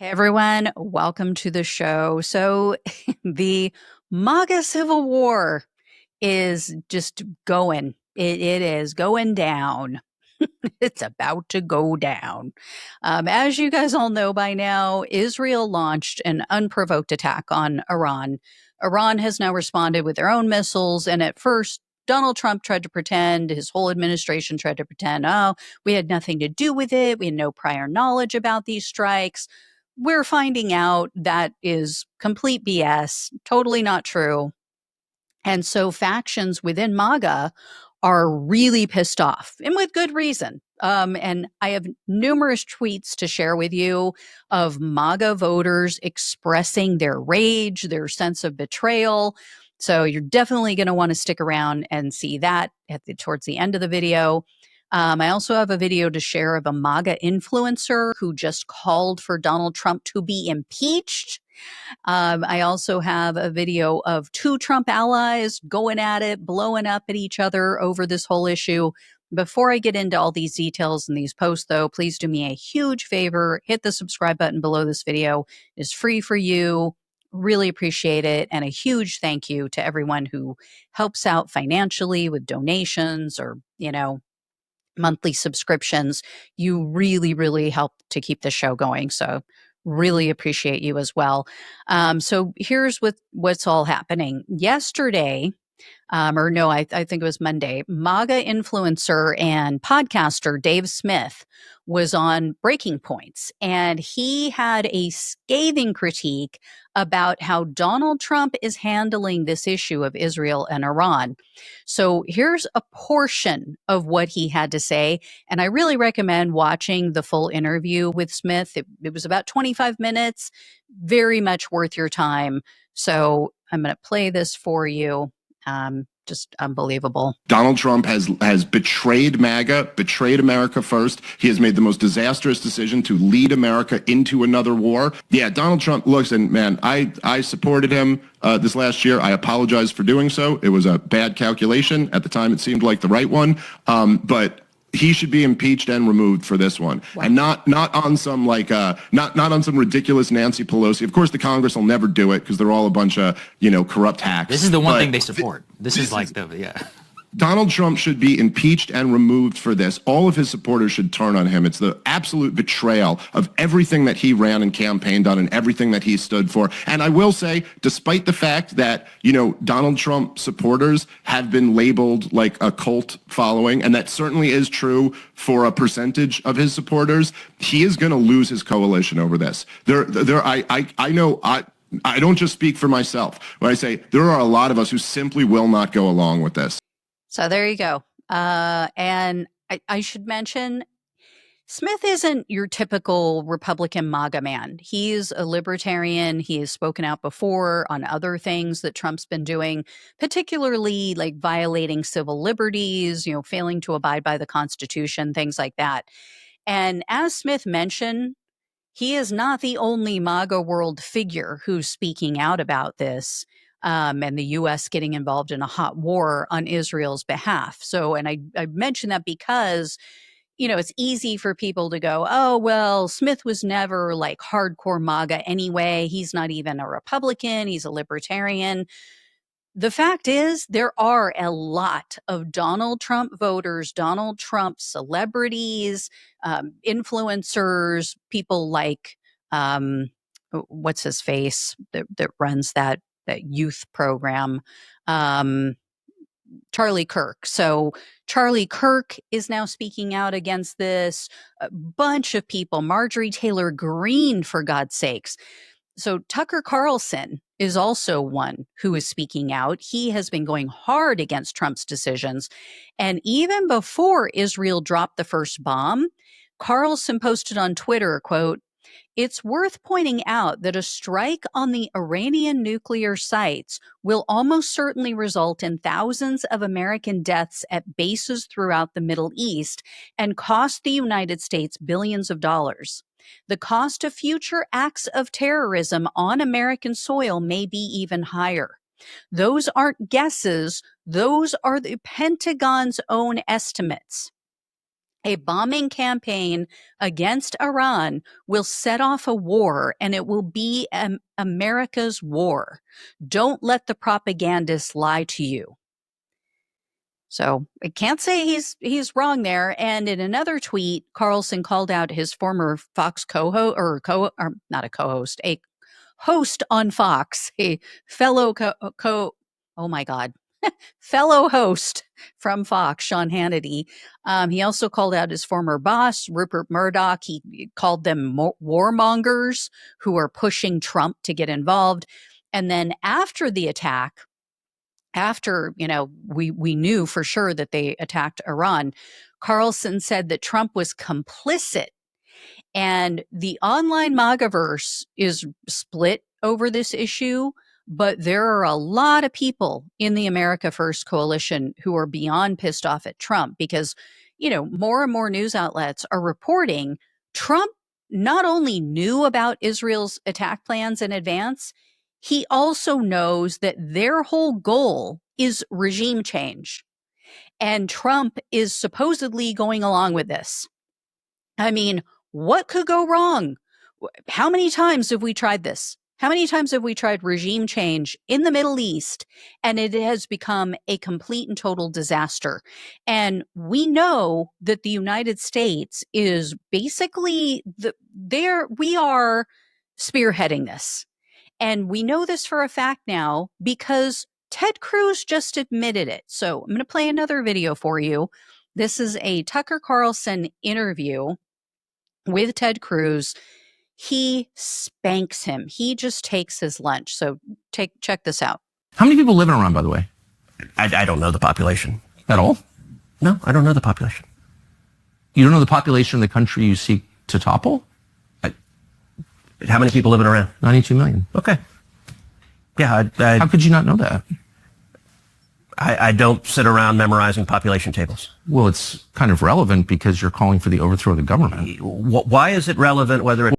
Hey everyone, welcome to the show. So, the MAGA Civil War is just going. It is going down. It's about to go down. As you guys all know by now, Israel launched an unprovoked attack on Iran. Iran has now responded with their own missiles. And at first, Donald Trump tried to pretend, his whole administration tried to pretend, oh, we had nothing to do with it. We had no prior knowledge about these strikes. We're finding out that is complete BS, totally not true. And so factions within MAGA are really pissed off, and with good reason. And I have numerous tweets to share with you of MAGA voters expressing their rage, their sense of betrayal. So you're definitely going to want to stick around and see that towards the end of the video. I also have a video to share of a MAGA influencer who just called for Donald Trump to be impeached. I also have a video of two Trump allies going at it, blowing up at each other over this whole issue. Before I get into all these details in these posts, though, please do me a huge favor. Hit the subscribe button below this video. It's free for you. Really appreciate it. And a huge thank you to everyone who helps out financially with donations or, monthly subscriptions. You really, really help to keep the show going. So really appreciate you as well. So here's what's all happening. Yesterday, or no, I think it was Monday, MAGA influencer and podcaster Dave Smith was on Breaking Points, and he had a scathing critique about how Donald Trump is handling this issue of Israel and Iran. So here's a portion of what he had to say, and I really recommend watching the full interview with Smith. It was about 25 minutes, very much worth your time. So I'm going to play this for you. Just unbelievable. Donald Trump has betrayed MAGA, betrayed America first. He has made the most disastrous decision to lead America into another war. Yeah, Donald Trump, listen, man, I supported him this last year. I apologize for doing so. It was a bad calculation. At the time, it seemed like the right one. But he should be impeached and removed for this one. Wow. And not on some not on some ridiculous Nancy Pelosi. Of course, the Congress will never do it because they're all a bunch of corrupt hacks. This is the one thing they support. This is like Donald Trump should be impeached and removed for this. All of his supporters should turn on him. It's the absolute betrayal of everything that he ran and campaigned on and everything that he stood for. And I will say, despite the fact that, Donald Trump supporters have been labeled like a cult following, and that certainly is true for a percentage of his supporters, he is going to lose his coalition over this. I know I don't just speak for myself when I say there are a lot of us who simply will not go along with this. So there you go. And I should mention, Smith isn't your typical Republican MAGA man. He's a libertarian. He has spoken out before on other things that Trump's been doing, particularly like violating civil liberties, failing to abide by the Constitution, things like that. And as Smith mentioned, he is not the only MAGA world figure who's speaking out about this. And the U.S. getting involved in a hot war on Israel's behalf. So, and I mention that because, it's easy for people to go, oh, well, Smith was never like hardcore MAGA anyway. He's not even a Republican. He's a libertarian. The fact is, there are a lot of Donald Trump voters, Donald Trump celebrities, influencers, people like, what's his face that runs that youth program, Charlie Kirk. So Charlie Kirk is now speaking out against this. A bunch of people, Marjorie Taylor Greene, for God's sakes. So Tucker Carlson is also one who is speaking out. He has been going hard against Trump's decisions. And even before Israel dropped the first bomb, Carlson posted on Twitter, quote, "It's worth pointing out that a strike on the Iranian nuclear sites will almost certainly result in thousands of American deaths at bases throughout the Middle East and cost the United States billions of dollars. The cost of future acts of terrorism on American soil may be even higher. Those aren't guesses. Those are the Pentagon's own estimates." A bombing campaign against Iran will set off a war, and it will be America's war. Don't let the propagandists lie to you. So I can't say he's wrong there. And in another tweet, Carlson called out his former Fox co-host, or not a co-host, a host on Fox, a fellow oh my God, fellow host from Fox, Sean Hannity. He also called out his former boss, Rupert Murdoch. He called them warmongers who are pushing Trump to get involved. And then after the attack, after, we knew for sure that they attacked Iran, Carlson said that Trump was complicit. And the online MAGAverse is split over this issue, but there are a lot of people in the America First coalition who are beyond pissed off at Trump because, more and more news outlets are reporting Trump not only knew about Israel's attack plans in advance, he also knows that their whole goal is regime change. And Trump is supposedly going along with this. I mean, what could go wrong? How many times have we tried this? How many times have we tried regime change in the Middle East and it has become a complete and total disaster? And we know that the United States is basically we are spearheading this. And we know this for a fact now because Ted Cruz just admitted it. So I'm going to play another video for you. This is a Tucker Carlson interview with Ted Cruz. He spanks him. He just takes his lunch. So check this out. How many people live in Iran, by the way? I don't know the population. At all? No, I don't know the population. You don't know the population of the country you seek to topple? How many people live in Iran? 92 million. Okay. Yeah, How could you not know that? I don't sit around memorizing population tables. Well, it's kind of relevant because you're calling for the overthrow of the government. Why is it relevant whether it...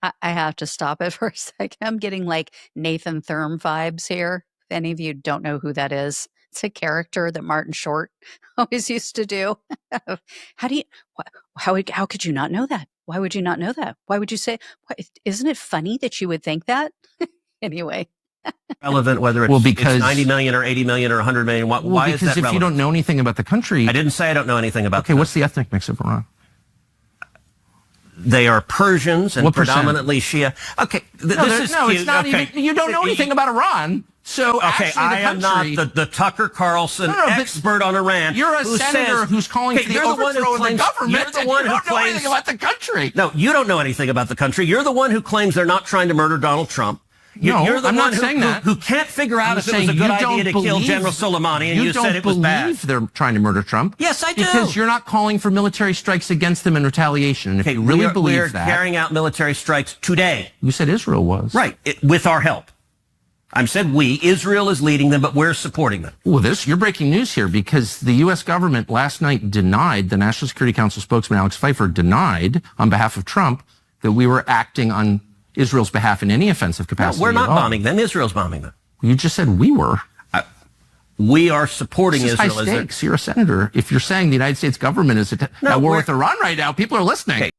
I have to stop it for a second. I'm getting like Nathan Thurm vibes here. If any of you don't know who that is, it's a character that Martin Short always used to do. How could you not know that? Why would you not know that? Why would you say, isn't it funny that you would think that? Anyway. Relevant whether it's, because, it's 90 million or 80 million or 100 million. Why is that relevant? Because if you don't know anything about the country... I didn't say I don't know anything about Okay, what's the ethnic mix of Iran? They are Persians and predominantly Shia. Okay, it's not okay. Even... You don't know anything about Iran. So okay, I am not the Tucker Carlson expert on Iran. You're a senator who's calling for the overthrow of the government. You're the one who claims... know anything about the country. No, you don't know anything about the country. You're the one who claims they're not trying to murder Donald Trump. You're the one who can't figure out if it was a good idea to kill General Soleimani, and you said it was bad. You don't believe they're trying to murder Trump? Yes, I do. Because you're not calling for military strikes against them in retaliation. And if you really believe that... We're carrying out military strikes today. You said Israel was. Right, with our help. I said we. Israel is leading them, but we're supporting them. Well, you're breaking news here because the U.S. government last night denied, the National Security Council spokesman Alex Pfeiffer denied on behalf of Trump that we were acting on Israel's behalf in any offensive capacity. No, we're not bombing them. Israel's bombing them. You just said we were. We are supporting Israel. High stakes. You're a senator. If you're saying the United States government is at war with Iran right now, people are listening. Okay.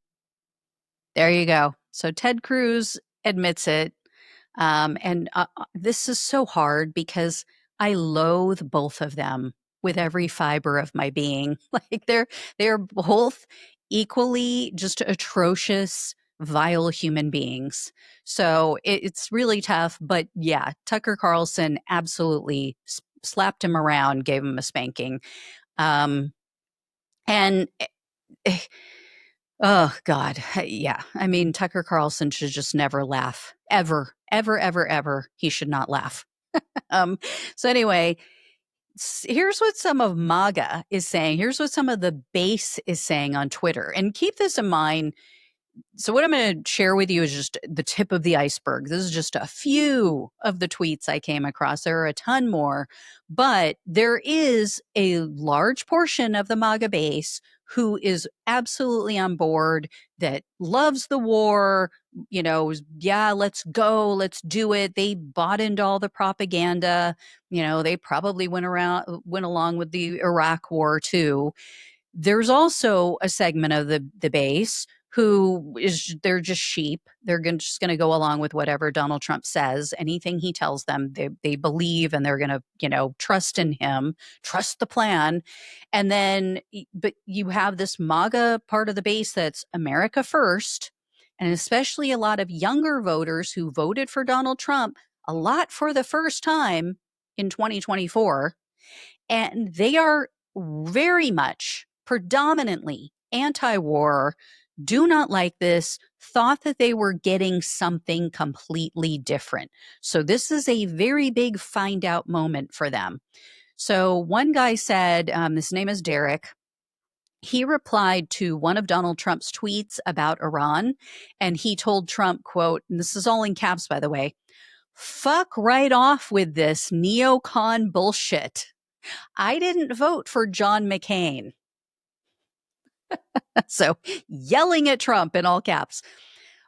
There you go. So Ted Cruz admits it. And this is so hard because I loathe both of them with every fiber of my being. Like they're both equally just atrocious, vile human beings. So it's really tough. But yeah, Tucker Carlson absolutely slapped him around, gave him a spanking. Oh, God. Yeah. I mean, Tucker Carlson should just never laugh. Ever, ever, ever, ever. He should not laugh. So anyway, here's what some of MAGA is saying. Here's what some of the base is saying on Twitter. And keep this in mind. So what I'm going to share with you is just the tip of the iceberg. This is just a few of the tweets I came across. There are a ton more, but there is a large portion of the MAGA base who is absolutely on board, that loves the war, yeah, let's go, let's do it. They bought into all the propaganda. They probably went along with the Iraq war too. There's also a segment of the base who they're just sheep. They're just going to go along with whatever Donald Trump says. Anything he tells them, they believe, and they're going to, trust in him, trust the plan. And then, but you have this MAGA part of the base that's America first, and especially a lot of younger voters who voted for Donald Trump a lot for the first time in 2024. And they are very much predominantly anti-war, do not like this, thought that they were getting something completely different. So this is a very big find out moment for them. So one guy said, his name is Derek. He replied to one of Donald Trump's tweets about Iran, and he told Trump, quote, and this is all in caps, by the way, "Fuck right off with this neocon bullshit. I didn't vote for John McCain." So yelling at Trump in all caps.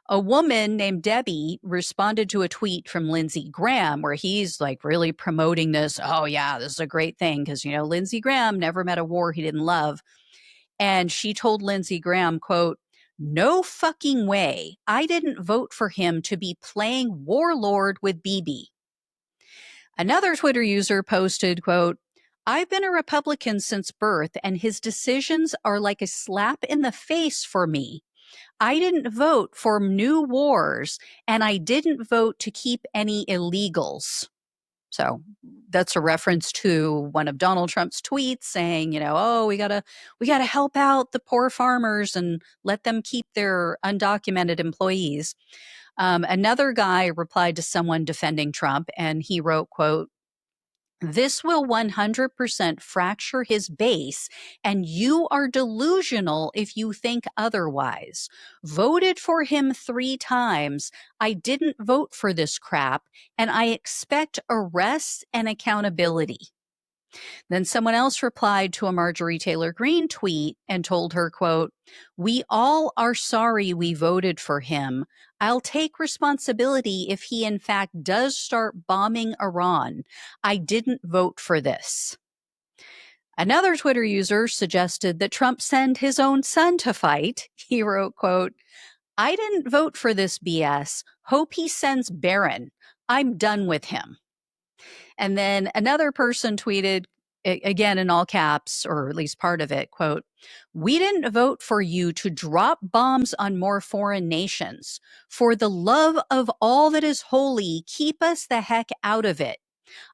A woman named Debbie responded to a tweet from Lindsey Graham where he's like really promoting this. Oh, yeah, this is a great thing because, Lindsey Graham never met a war he didn't love. And she told Lindsey Graham, quote, "No fucking way. I didn't vote for him to be playing warlord with Bibi." Another Twitter user posted, quote, "I've been a Republican since birth, and his decisions are like a slap in the face for me. I didn't vote for new wars, and I didn't vote to keep any illegals." So that's a reference to one of Donald Trump's tweets saying, oh, we gotta help out the poor farmers and let them keep their undocumented employees. Another guy replied to someone defending Trump, and he wrote, quote, "This will 100% fracture his base, and you are delusional if you think otherwise. Voted for him 3 times. I didn't vote for this crap, and I expect arrests and accountability." Then someone else replied to a Marjorie Taylor Greene tweet and told her, quote, "We all are sorry we voted for him. I'll take responsibility if he in fact does start bombing Iran. I didn't vote for this." Another Twitter user suggested that Trump send his own son to fight. He wrote, quote, "I didn't vote for this BS. Hope he sends Barron. I'm done with him." And then another person tweeted, again in all caps, or at least part of it, quote, "We didn't vote for you to drop bombs on more foreign nations. For the love of all that is holy, keep us the heck out of it.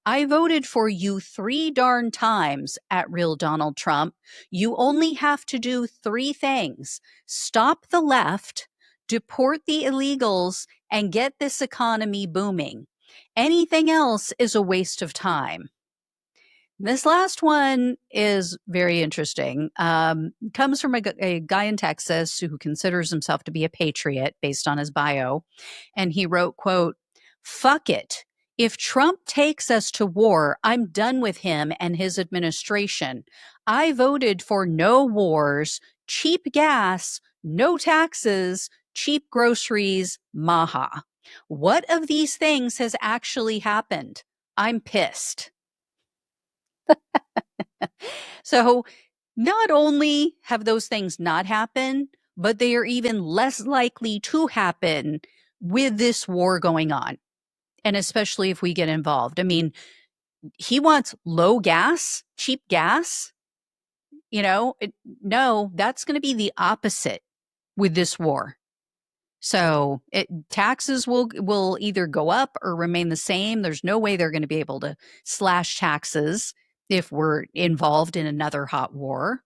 I voted for you 3 darn times at Real Donald Trump. You only have to do 3 things. Stop the left, deport the illegals, and get this economy booming. Anything else is a waste of time." This last one is very interesting. Comes from a guy in Texas who considers himself to be a patriot based on his bio. And he wrote, quote, "Fuck it. If Trump takes us to war, I'm done with him and his administration. I voted for no wars, cheap gas, no taxes, cheap groceries, maha. What of these things has actually happened? I'm pissed." So not only have those things not happened, but they are even less likely to happen with this war going on. And especially if we get involved. I mean, he wants low gas, cheap gas. No, that's going to be the opposite with this war. So taxes will either go up or remain the same. There's no way they're going to be able to slash taxes if we're involved in another hot war,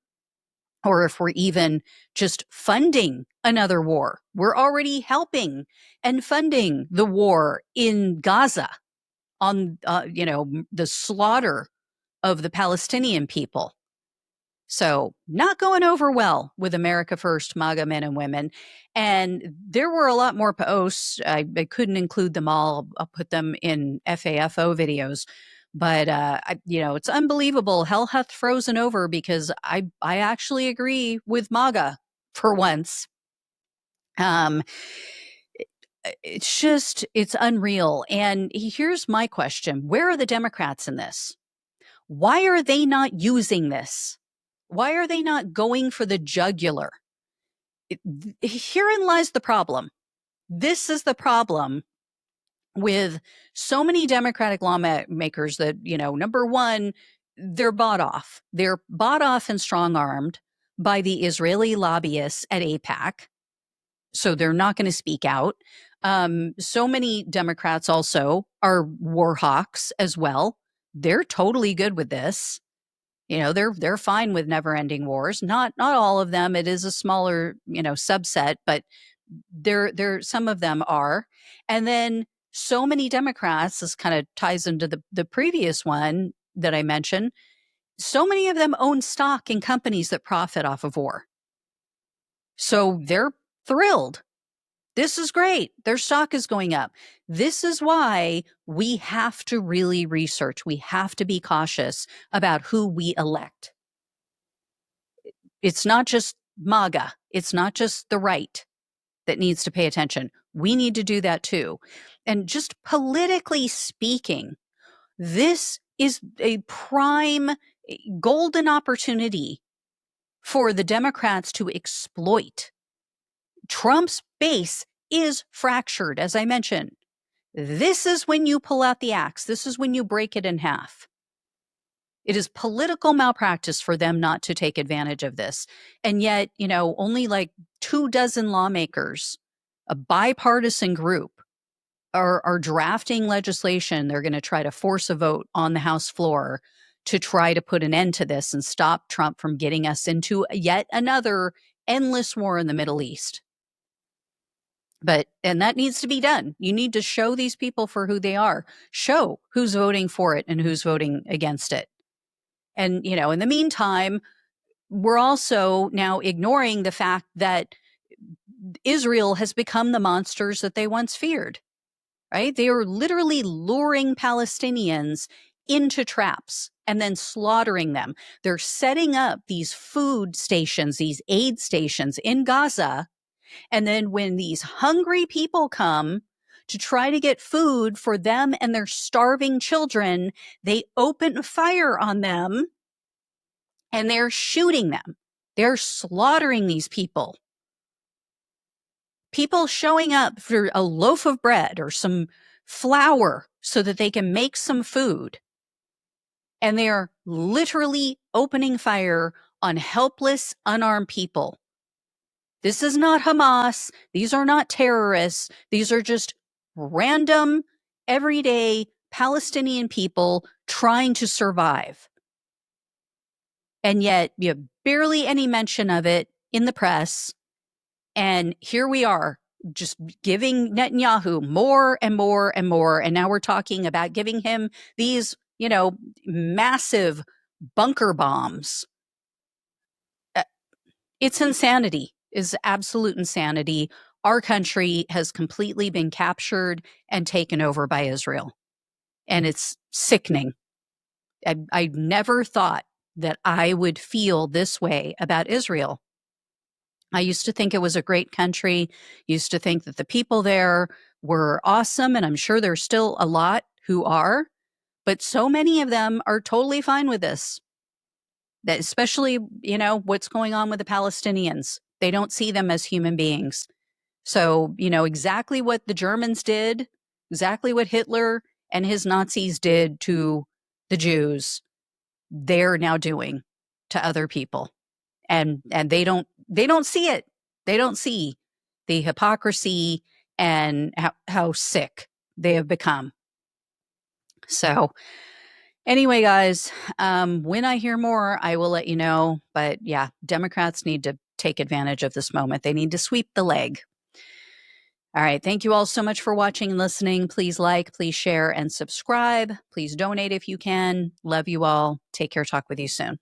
or if we're even just funding another war. We're already helping and funding the war in Gaza on, the slaughter of the Palestinian people. So not going over well with America First MAGA men and women. And there were a lot more posts. I couldn't include them all. I'll put them in FAFO videos. But, it's unbelievable. Hell hath frozen over because I actually agree with MAGA for once. It's unreal. And here's my question. Where are the Democrats in this? Why are they not using this Why are they not going for the jugular? Herein lies the problem. This is the problem with so many Democratic lawmakers that, number one, they're bought off. They're bought off and strong-armed by the Israeli lobbyists at AIPAC. So they're not going to speak out. So many Democrats also are war hawks as well. They're totally good with this. They're fine with never-ending wars. Not all of them. It is a smaller, subset, but there some of them are. And then so many Democrats, this kind of ties into the previous one that I mentioned, so many of them own stock in companies that profit off of war. So they're thrilled. This is great. Their stock is going up. This is why we have to really research. We have to be cautious about who we elect. It's not just MAGA. It's not just the right that needs to pay attention. We need to do that too. And just politically speaking, this is a prime golden opportunity for the Democrats to exploit. Trump's base is fractured, as I mentioned. This is when you pull out the axe. This is when you break it in half. It is political malpractice for them not to take advantage of this. And yet, only like 24 lawmakers, a bipartisan group, are drafting legislation. They're going to try to force a vote on the House floor to try to put an end to this and stop Trump from getting us into yet another endless war in the Middle East. And that needs to be done. You need to show these people for who they are. Show who's voting for it and who's voting against it. And, in the meantime, we're also now ignoring the fact that Israel has become the monsters that they once feared, right? They are literally luring Palestinians into traps and then slaughtering them. They're setting up these food stations, these aid stations in Gaza. And then when these hungry people come to try to get food for them and their starving children, they open fire on them and they're shooting them. They're slaughtering these people. People showing up for a loaf of bread or some flour so that they can make some food. And they're literally opening fire on helpless, unarmed people. This is not Hamas. These are not terrorists. These are just random, everyday Palestinian people trying to survive. And yet, you have barely any mention of it in the press. And here we are, just giving Netanyahu more and more and more. And now we're talking about giving him these, massive bunker bombs. It's insanity. Is absolute insanity. Our country has completely been captured and taken over by Israel. And it's sickening. I never thought that I would feel this way about Israel. I used to think it was a great country, used to think that the people there were awesome, and I'm sure there's still a lot who are, but so many of them are totally fine with this. That especially, what's going on with the Palestinians. They don't see them as human beings. So, exactly what the Germans did, exactly what Hitler and his Nazis did to the Jews, they're now doing to other people. And they don't see it. They don't see the hypocrisy and how sick they have become. So anyway, guys, when I hear more, I will let you know. But yeah, Democrats need to take advantage of this moment. They need to sweep the leg. All right. Thank you all so much for watching and listening. Please like, please share, and subscribe. Please donate if you can. Love you all. Take care. Talk with you soon.